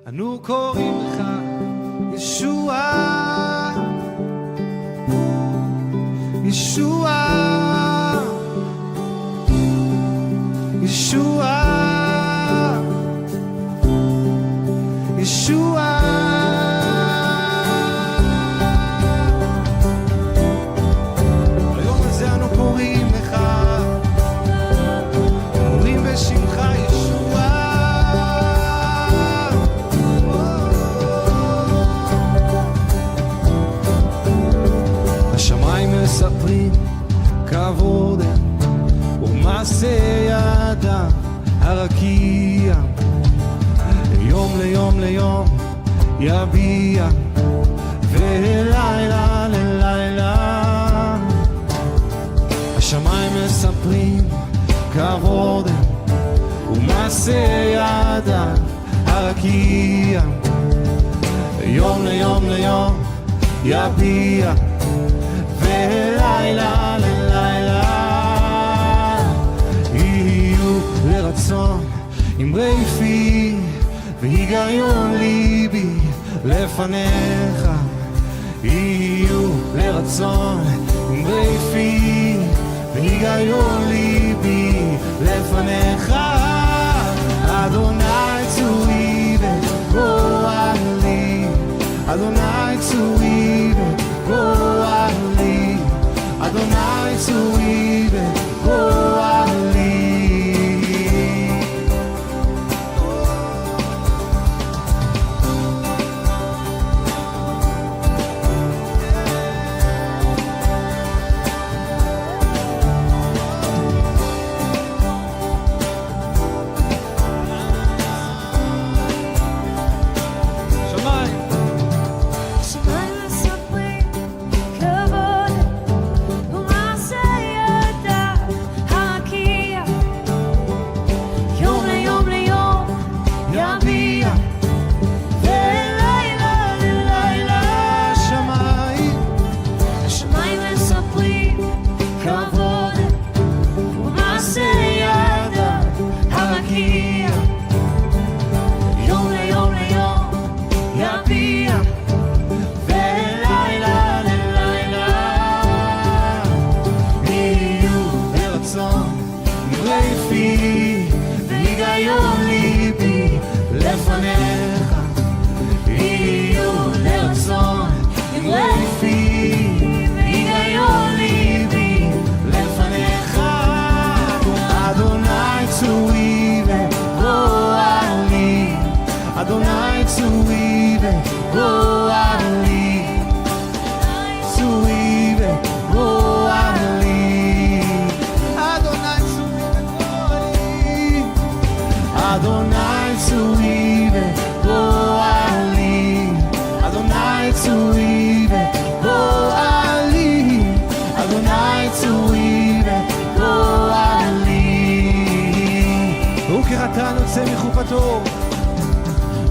אנו קוראים לך ישוע, ישוע, ישוע, ישוע. היום הזה אנו קוראים לך, קוראים בשמך ישוע. השמיים מספרים כבוד ומעשה ידיו הרקיע, יום ליום ליום יביע, ולילה ללילה. השמיים מספרים כבוד ומעשה ידיו הרקיע, יום ליום ליום יביע, ולילה ללילה. יהיו לרצון אמרי פי והיגיון ליבי לפניך, יהיו לרצון אמרי פי והיגיון ליבי לפניך. אדוני צורי וגואלי, אדוני צורי וגואלי, אדוני צורי וגואלי.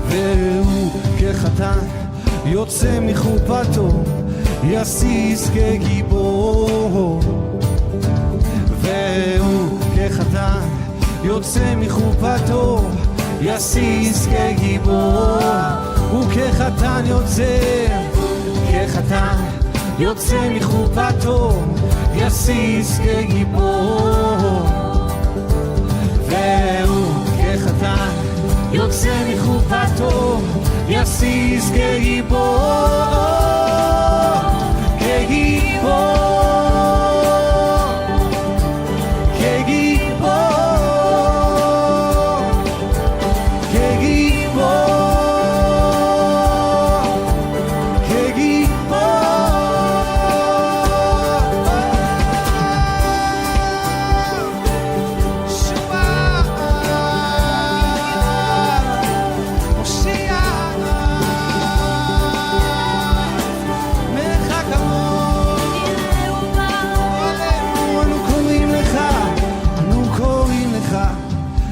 והוא כחתן יוצא מחופתו יסיס כגיבור, והוא כחתן יוצא מחופתו יסיס כגיבור, הוא כחתן יוצא, כחתן יוצא מחופתו יסיס כגיבור, והוא כחתן יוצא מחופתו יסיס כגיבור, כגיבור, כגיבור, כגיבור, כגיבור.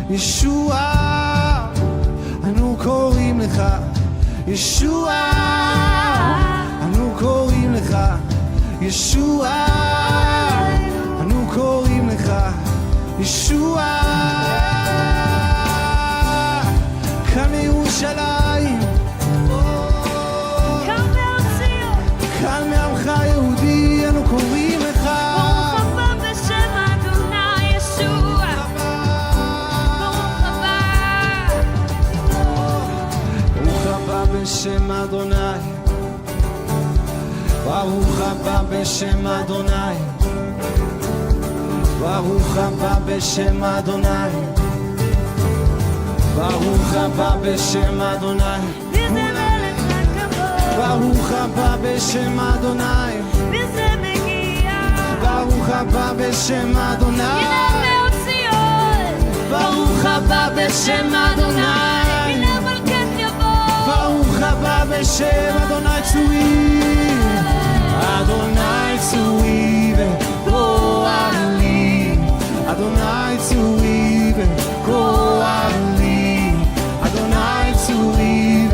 ישוע, אנו קוראים לך ישוע, אנו קוראים לך ישוע, אנו קוראים לך ישוע. כאן ירושלים בשם אדוני, ברוך הבא בשם אדוני, ברוך הבא בשם אדוני, ברוך הבא בשם אדוני, וזה מלך הכבוד, ברוך הבא בשם אדוני, וזה מגיע, ברוך הבא בשם אדוני, הנה מציון, ברוך הבא בשם אדוני, הנה מלכת יבוא, ברוך הבא בשם אדוני צורי, אדוני צורי וגואלי, אדוני צורי וגואלי, אדוני צורי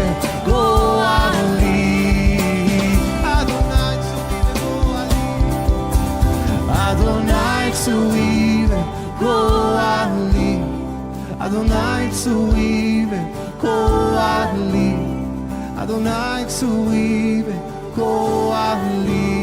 וגואלי, אדוני צורי וגואלי, אדוני צורי וגואלי, אדוני צורי וגואלי, אדוני צורי וגואלי.